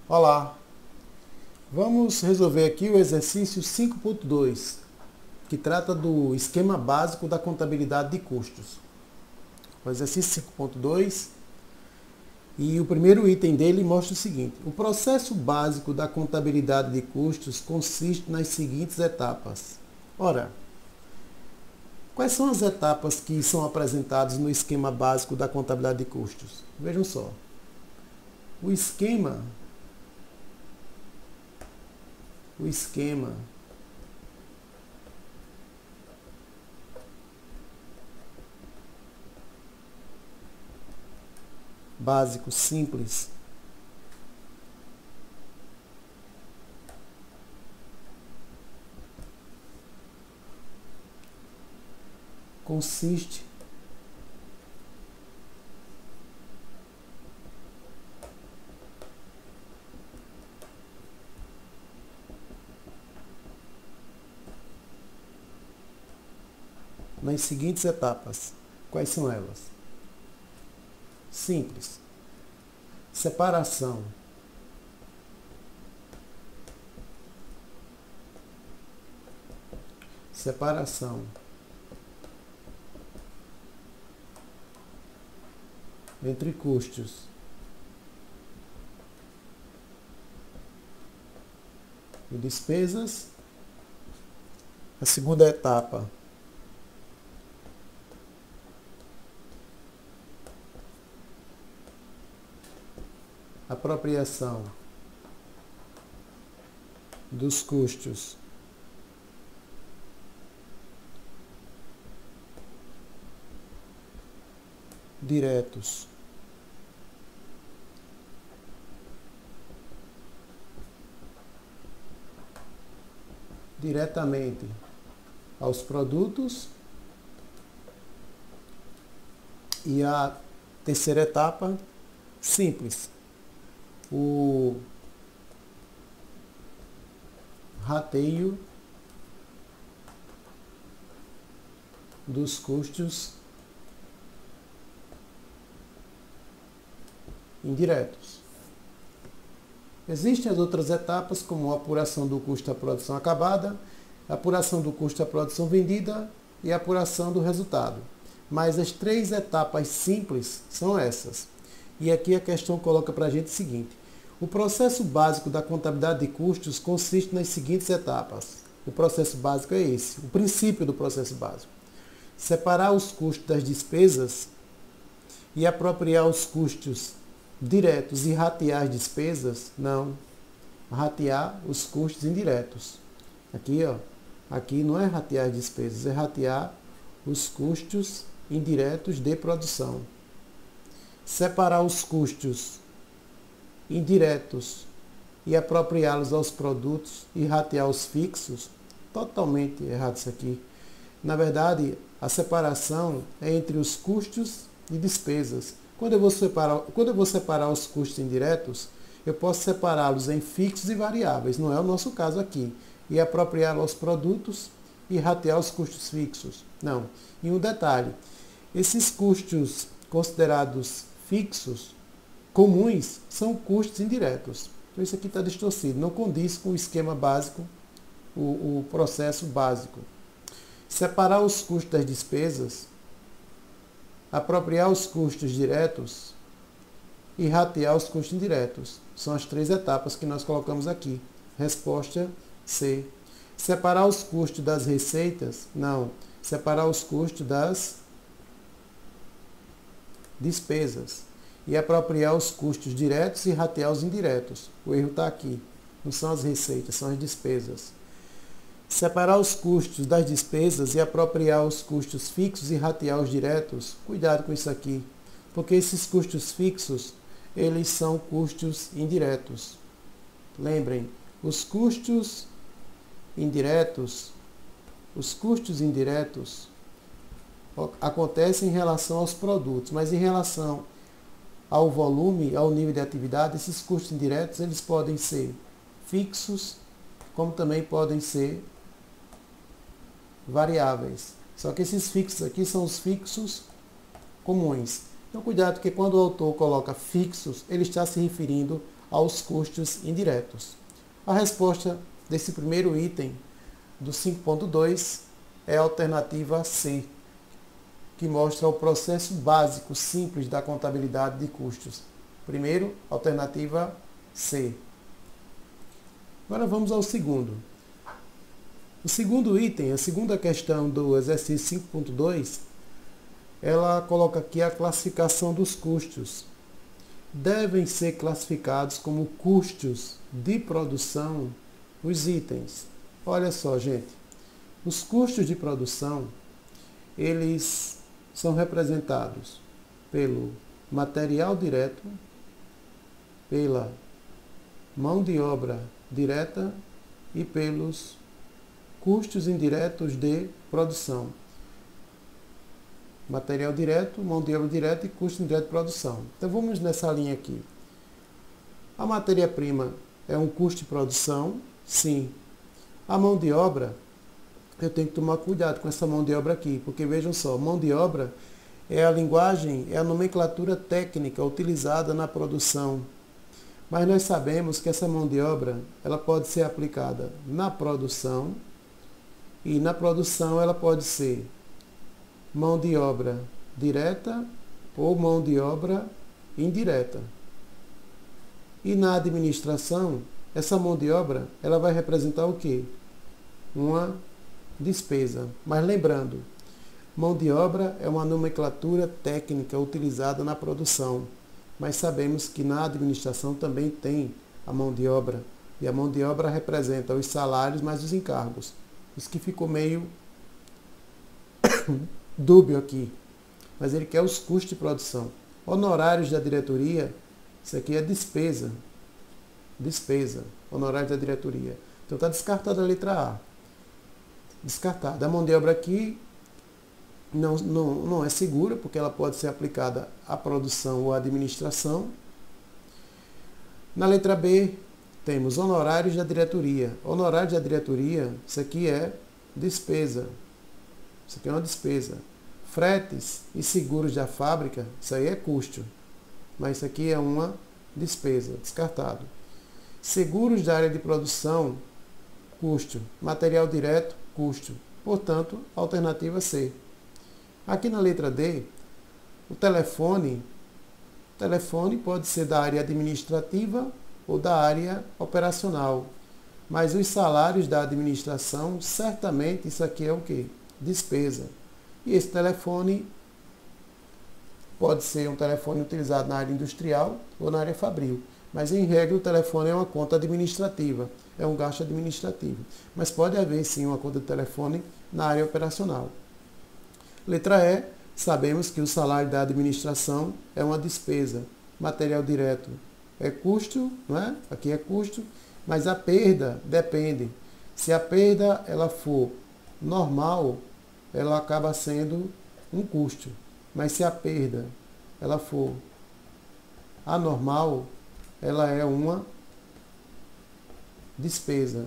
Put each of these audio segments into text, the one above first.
Olá! Vamos resolver aqui o exercício 5.2, que trata do esquema básico da contabilidade de custos. O exercício 5.2, e o primeiro item dele mostra o seguinte: o processo básico da contabilidade de custos consiste nas seguintes etapas. Ora, quais são as etapas que são apresentadas no esquema básico da contabilidade de custos? Vejam só. O esquema básico simples consiste nas seguintes etapas. Quais são elas? Simples. Separação. Entre custos e despesas. A segunda etapa, apropriação dos custos diretos diretamente aos produtos. E a terceira etapa, simples, o rateio dos custos indiretos. Existem as outras etapas, como a apuração do custo da produção acabada, a apuração do custo da produção vendida e a apuração do resultado. Mas as três etapas simples são essas. E aqui a questão coloca para a gente o seguinte: o processo básico da contabilidade de custos consiste nas seguintes etapas. O processo básico é esse, o princípio do processo básico. Separar os custos das despesas e apropriar os custos diretos e ratear as despesas? Não. Ratear os custos indiretos. Aqui, ó, aqui não é ratear as despesas, é ratear os custos indiretos de produção. Separar os custos indiretos e apropriá-los aos produtos e ratear os fixos? Totalmente errado isso aqui. Na verdade, a separação é entre os custos e despesas. Quando eu vou separar os custos indiretos, eu posso separá-los em fixos e variáveis, não é o nosso caso aqui, e apropriá-los aos produtos e ratear os custos fixos. Não. E um detalhe, esses custos considerados fixos, comuns, são custos indiretos. Então isso aqui está distorcido, não condiz com o esquema básico, o processo básico. Separar os custos das despesas, apropriar os custos diretos e ratear os custos indiretos. São as três etapas que nós colocamos aqui. Resposta C. Separar os custos das receitas? Não. Separar os custos das despesas. E apropriar os custos diretos e ratear os indiretos. O erro está aqui. Não são as receitas, são as despesas. Separar os custos das despesas e apropriar os custos fixos e ratear os diretos? Cuidado com isso aqui, porque esses custos fixos, eles são custos indiretos. Lembrem, os custos indiretos acontecem em relação aos produtos, mas em relação ao volume, ao nível de atividade, esses custos indiretos, eles podem ser fixos, como também podem ser variáveis. Só que esses fixos aqui são os fixos comuns. Então cuidado, que quando o autor coloca fixos, ele está se referindo aos custos indiretos. A resposta desse primeiro item do 5.2 é a alternativa C, que mostra o processo básico simples da contabilidade de custos. Primeiro, alternativa C. Agora vamos ao segundo. O segundo item, a segunda questão do exercício 5.2, ela coloca aqui a classificação dos custos. Devem ser classificados como custos de produção os itens. Olha só, gente. Os custos de produção, eles são representados pelo material direto, pela mão de obra direta e pelos custos indiretos de produção. Material direto, mão de obra direta e custo indireto de produção. Então vamos nessa linha aqui. A matéria-prima é um custo de produção? Sim. A mão de obra, eu tenho que tomar cuidado com essa mão de obra aqui, porque vejam só, mão de obra é a linguagem, é a nomenclatura técnica utilizada na produção. Mas nós sabemos que essa mão de obra, ela pode ser aplicada na produção, e na produção ela pode ser mão de obra direta ou mão de obra indireta. E na administração, essa mão de obra, ela vai representar o quê? Uma despesa. Mas lembrando, mão de obra é uma nomenclatura técnica utilizada na produção. Mas sabemos que na administração também tem a mão de obra. E a mão de obra representa os salários mais os encargos. Isso que ficou meio dúbio aqui. Mas ele quer os custos de produção. Honorários da diretoria, isso aqui é despesa. Despesa. Honorários da diretoria. Então está descartada a letra A. Descartada. A mão de obra aqui não é segura, porque ela pode ser aplicada à produção ou à administração. Na letra B, temos honorários da diretoria. Honorários da diretoria, isso aqui é despesa. Isso aqui é uma despesa. Fretes e seguros da fábrica, isso aí é custo. Mas isso aqui é uma despesa, descartado. Seguros da área de produção, custo. Material direto, custo. Portanto, alternativa C. Aqui na letra D, o telefone pode ser da área administrativa ou da área operacional. Mas os salários da administração, certamente isso aqui é o quê? Despesa. E esse telefone pode ser um telefone utilizado na área industrial ou na área fabril. Mas, em regra, o telefone é uma conta administrativa, é um gasto administrativo. Mas pode haver, sim, uma conta de telefone na área operacional. Letra E, sabemos que o salário da administração é uma despesa. Material direto é custo, não é? Aqui é custo, mas a perda depende. Se a perda ela for normal, ela acaba sendo um custo. Mas se a perda ela for anormal, ela é uma despesa.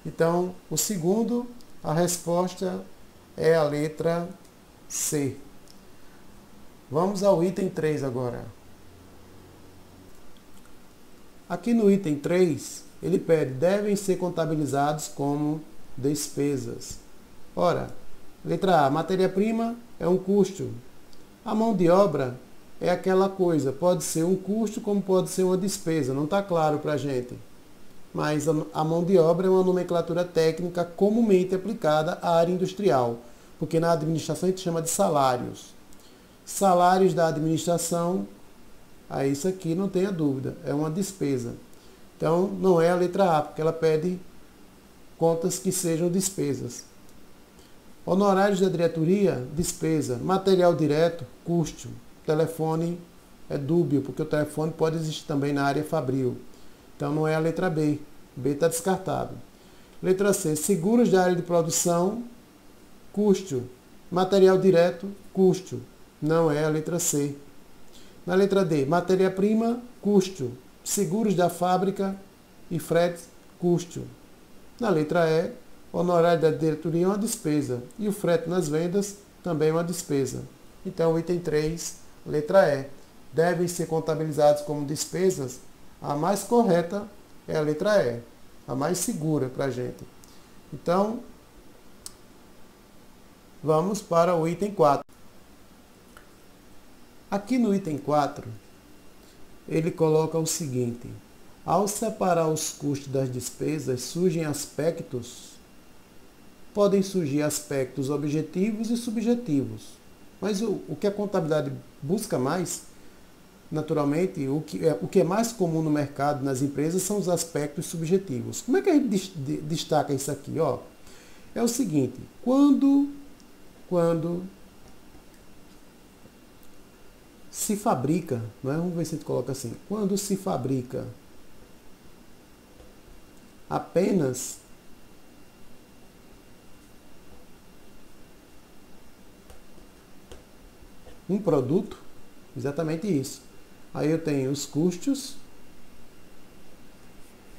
Então, o segundo, a resposta é a letra C. Vamos ao item 3 agora. Aqui no item 3, ele pede, devem ser contabilizados como despesas. Ora, letra A, matéria-prima é um custo. A mão de obra é aquela coisa, pode ser um custo como pode ser uma despesa, não está claro para a gente. Mas a mão de obra é uma nomenclatura técnica comumente aplicada à área industrial, porque na administração a gente chama de salários. Salários da administração, aí isso aqui não tenha dúvida, é uma despesa. Então não é a letra A, porque ela pede contas que sejam despesas. Honorários da diretoria, despesa. Material direto, custo. Telefone é dúbio, porque o telefone pode existir também na área fabril. Então não é a letra B. B está descartado. Letra C, seguros da área de produção, custo. Material direto, custo. Não é a letra C. Na letra D, matéria-prima, custo. Seguros da fábrica e frete, custo. Na letra E, honorário da diretoria é uma despesa. E o frete nas vendas também é uma despesa. Então, item 3, letra E. Devem ser contabilizados como despesas A mais correta é a letra E, a mais segura para a gente. Então, vamos para o item 4. Aqui no item 4, ele coloca o seguinte: ao separar os custos das despesas, podem surgir aspectos objetivos e subjetivos. Mas o que a contabilidade busca mais, naturalmente, o que é mais comum no mercado, nas empresas, são os aspectos subjetivos. Como é que a gente destaca isso aqui? Ó, é o seguinte: quando se fabrica, não é? Vamos ver se a gente coloca assim. Quando se fabrica apenas um produto, exatamente isso. Aí eu tenho os custos,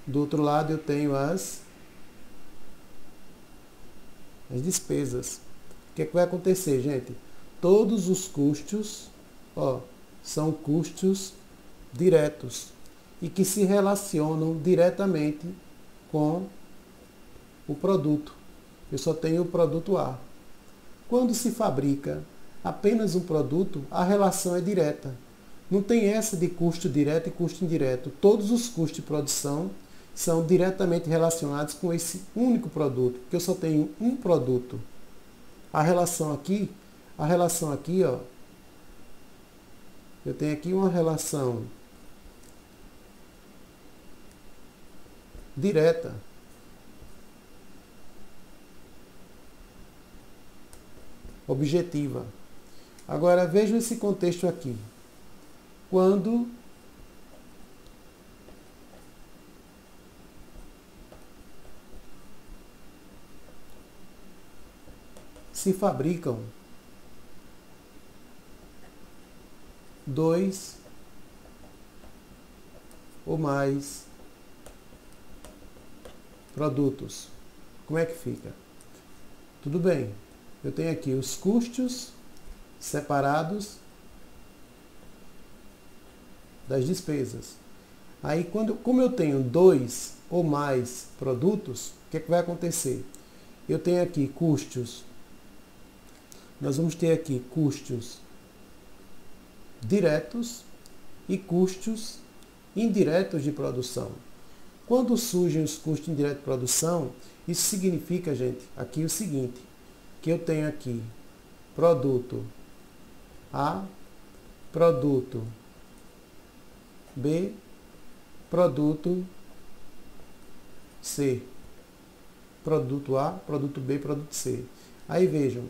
do outro lado eu tenho as despesas. O que é que vai acontecer, gente? Todos os custos, ó, são custos diretos e que se relacionam diretamente com o produto. Eu só tenho o produto A. Quando se fabrica apenas um produto, a relação é direta. Não tem essa de custo direto e custo indireto. Todos os custos de produção são diretamente relacionados com esse único produto, porque eu só tenho um produto. A relação aqui, ó, eu tenho aqui uma relação direta. Objetiva. Agora vejam esse contexto aqui. Quando se fabricam 2 ou mais produtos, como é que fica? Tudo bem, eu tenho aqui os custos separados das despesas. Aí, como eu tenho 2 ou mais produtos, o que é que vai acontecer? Eu tenho aqui custos, nós vamos ter aqui custos diretos e custos indiretos de produção. Quando surgem os custos indiretos de produção, isso significa, gente, aqui o seguinte, que eu tenho aqui produto A, produto B, produto C. Produto A, produto B, produto C. Aí vejam,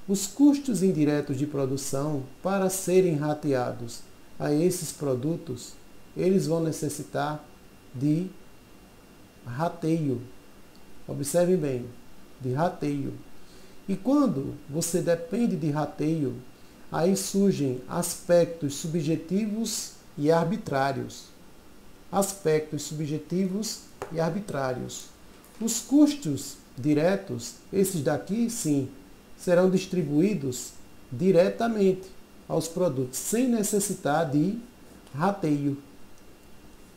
os custos indiretos de produção, para serem rateados a esses produtos, eles vão necessitar de rateio. Observem bem, de rateio. E quando você depende de rateio, aí surgem aspectos subjetivos e arbitrários. Aspectos subjetivos e arbitrários. Os custos diretos, esses daqui, sim, serão distribuídos diretamente aos produtos, sem necessitar de rateio.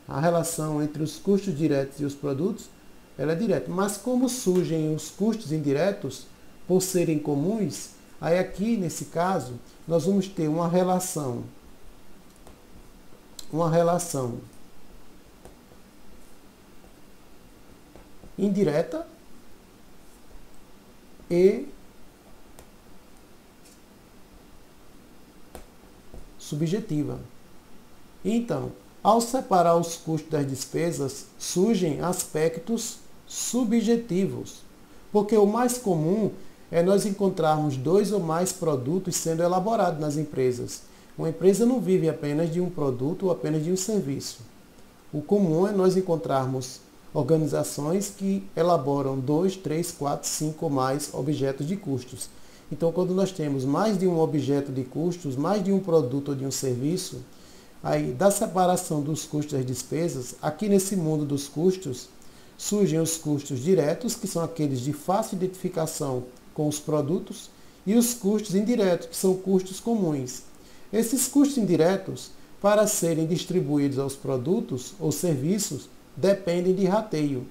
A relação entre os custos diretos e os produtos, ela é direta. Mas como surgem os custos indiretos, por serem comuns, aí aqui, nesse caso, nós vamos ter uma relação indireta e subjetiva. Então, ao separar os custos das despesas, surgem aspectos subjetivos, porque o mais comum é nós encontrarmos 2 ou mais produtos sendo elaborados nas empresas. Uma empresa não vive apenas de um produto ou apenas de um serviço. O comum é nós encontrarmos organizações que elaboram 2, 3, 4, 5 ou mais objetos de custos. Então, quando nós temos mais de um objeto de custos, mais de um produto ou de um serviço, aí da separação dos custos das despesas, aqui nesse mundo dos custos, surgem os custos diretos, que são aqueles de fácil identificação com os produtos, e os custos indiretos, que são custos comuns. Esses custos indiretos para serem distribuídos aos produtos ou serviços dependem de rateio.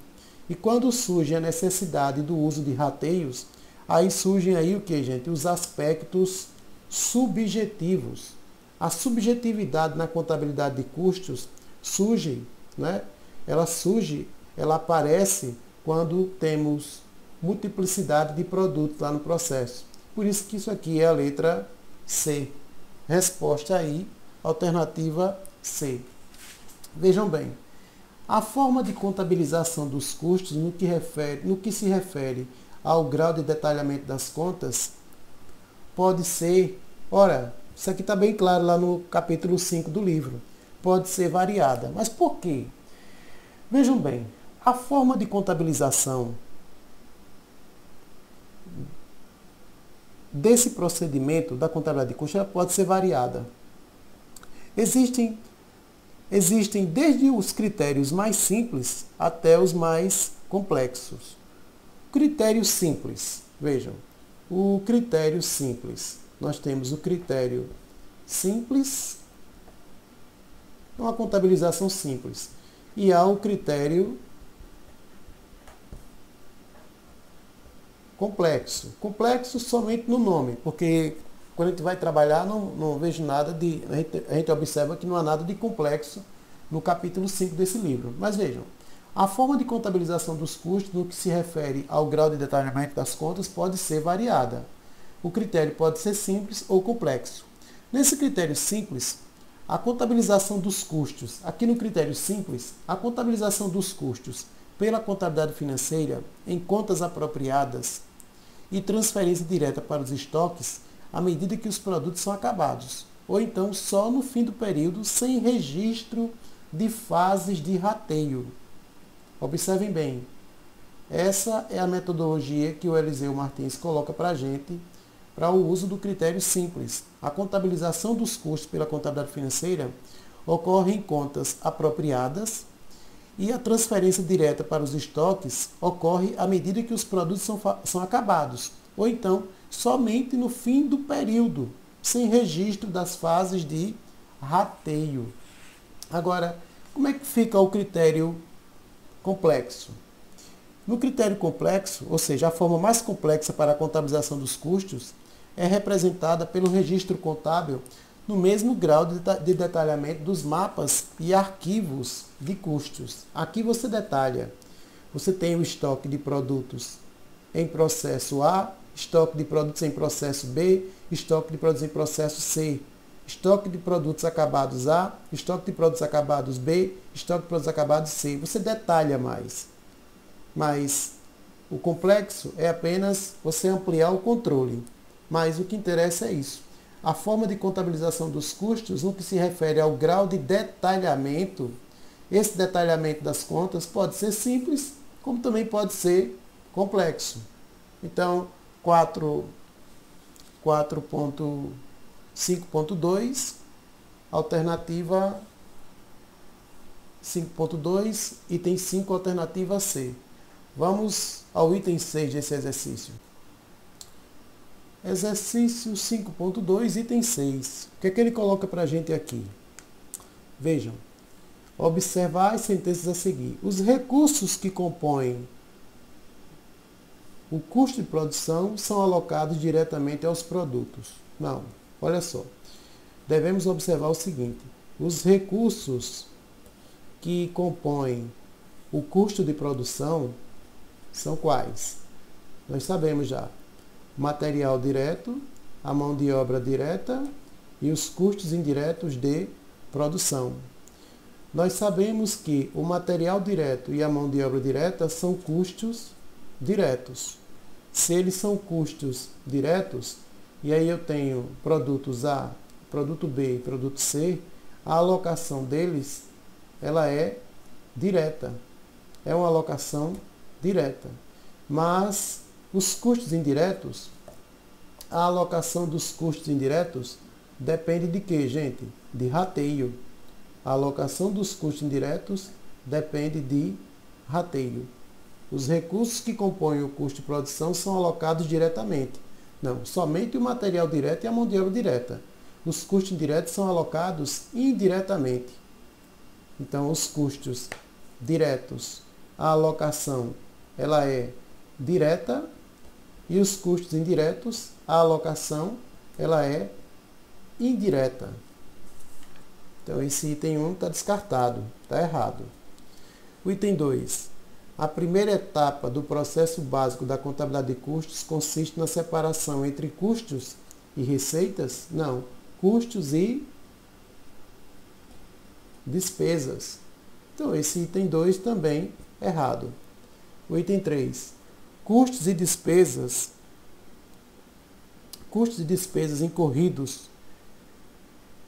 E quando surge a necessidade do uso de rateios, aí surgem aí o que, gente? Os aspectos subjetivos. A subjetividade na contabilidade de custos surge, né? Ela aparece quando temos multiplicidade de produtos lá no processo. Por isso que isso aqui é a letra C. Resposta aí, alternativa C. Vejam bem, a forma de contabilização dos custos no que se refere ao grau de detalhamento das contas pode ser, ora, isso aqui está bem claro lá no capítulo 5 do livro, pode ser variada. Mas por quê? Vejam bem, a forma de contabilização desse procedimento da contabilidade de custos pode ser variada. Existem desde os critérios mais simples até os mais complexos. Critério simples, vejam, o critério simples. Nós temos o critério simples, uma contabilização simples, e há o critério complexo. Complexo somente no nome, porque quando a gente vai trabalhar, não vejo nada de... A gente observa que não há nada de complexo no capítulo 5 desse livro. Mas vejam, a forma de contabilização dos custos no que se refere ao grau de detalhamento das contas pode ser variada. O critério pode ser simples ou complexo. Nesse critério simples, a contabilização dos custos, aqui no critério simples, a contabilização dos custos pela contabilidade financeira em contas apropriadas e transferência direta para os estoques à medida que os produtos são acabados, ou então só no fim do período sem registro de fases de rateio. Observem bem, essa é a metodologia que o Eliseu Martins coloca para a gente para o uso do critério simples. A contabilização dos custos pela contabilidade financeira ocorre em contas apropriadas e a transferência direta para os estoques ocorre à medida que os produtos são acabados, ou então somente no fim do período, sem registro das fases de rateio. Agora, como é que fica o critério complexo? No critério complexo, ou seja, a forma mais complexa para a contabilização dos custos, é representada pelo registro contábil no mesmo grau de detalhamento dos mapas e arquivos de custos. Aqui você detalha, você tem o estoque de produtos em processo A, estoque de produtos em processo B, estoque de produtos em processo C, estoque de produtos acabados A, estoque de produtos acabados B, estoque de produtos acabados C. Você detalha mais. Mas o complexo é apenas você ampliar o controle. Mas o que interessa é isso. A forma de contabilização dos custos, no que se refere ao grau de detalhamento, esse detalhamento das contas pode ser simples, como também pode ser complexo. Então, 4.5.2, alternativa 5.2, item 5, alternativa C. Vamos ao item 6 desse exercício. Exercício 5.2, item 6. O que é que ele coloca para a gente aqui? Vejam. Observar as sentenças a seguir. Os recursos que compõem o custo de produção são alocados diretamente aos produtos. Não, olha só. Devemos observar o seguinte. Os recursos que compõem o custo de produção são quais? Nós sabemos já. Material direto, a mão de obra direta e os custos indiretos de produção. Nós sabemos que o material direto e a mão de obra direta são custos diretos. Se eles são custos diretos, e aí eu tenho produtos A, produto B e produto C, a alocação deles ela é direta. É uma alocação direta. Mas os custos indiretos, a alocação dos custos indiretos depende de quê, gente? De rateio. A alocação dos custos indiretos depende de rateio. Os recursos que compõem o custo de produção são alocados diretamente. Não, somente o material direto e a mão de obra direta. os custos indiretos são alocados indiretamente. Então, os custos diretos, a alocação, ela é direta, e os custos indiretos, a alocação, ela é indireta. Então, esse item 1 está descartado, está errado. O item 2. A primeira etapa do processo básico da contabilidade de custos consiste na separação entre custos e receitas? Não. Custos e despesas. Então, esse item 2 também errado. O item 3. Custos e despesas incorridos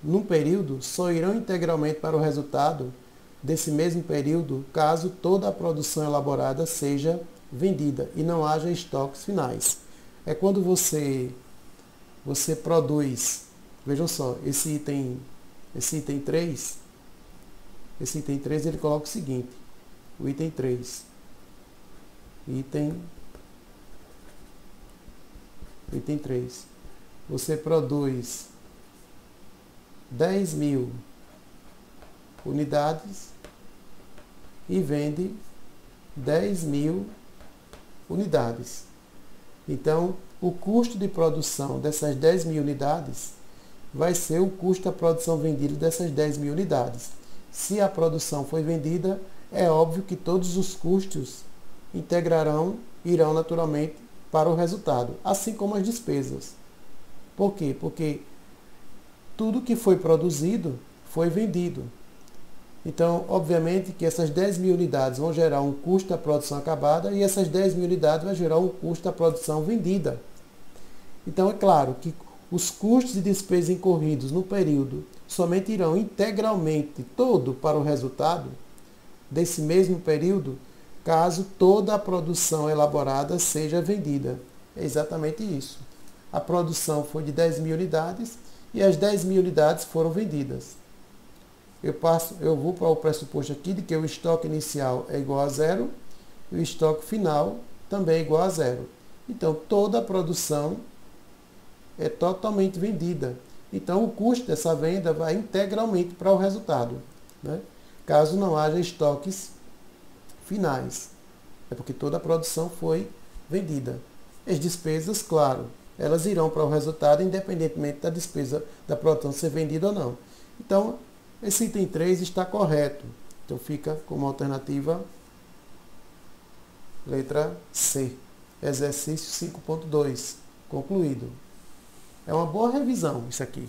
num período só irão integralmente para o resultado desse mesmo período caso toda a produção elaborada seja vendida e não haja estoques finais. É quando você produz, vejam só, esse item 3, ele coloca o seguinte, o item 3, item 3, você produz 10.000 unidades e vende 10.000 unidades. Então, o custo de produção dessas 10.000 unidades vai ser o custo da produção vendida dessas 10.000 unidades. Se a produção foi vendida, é óbvio que todos os custos irão naturalmente para o resultado, assim como as despesas. Por quê? Porque tudo que foi produzido foi vendido. Então, obviamente que essas 10.000 unidades vão gerar um custo da produção acabada e essas 10.000 unidades vão gerar um custo da produção vendida. Então, é claro que os custos e despesas incorridos no período somente irão integralmente todo para o resultado desse mesmo período, caso toda a produção elaborada seja vendida. É exatamente isso. A produção foi de 10.000 unidades e as 10.000 unidades foram vendidas. Eu vou para o pressuposto aqui de que o estoque inicial é igual a zero e o estoque final também é igual a zero. Então, toda a produção é totalmente vendida. Então, o custo dessa venda vai integralmente para o resultado, né? Caso não haja estoques finais. É porque toda a produção foi vendida. As despesas, claro, elas irão para o resultado independentemente da despesa da produção ser vendida ou não. Então, esse item 3 está correto. Então, fica como alternativa letra C. Exercício 5.2. Concluído. É uma boa revisão isso aqui.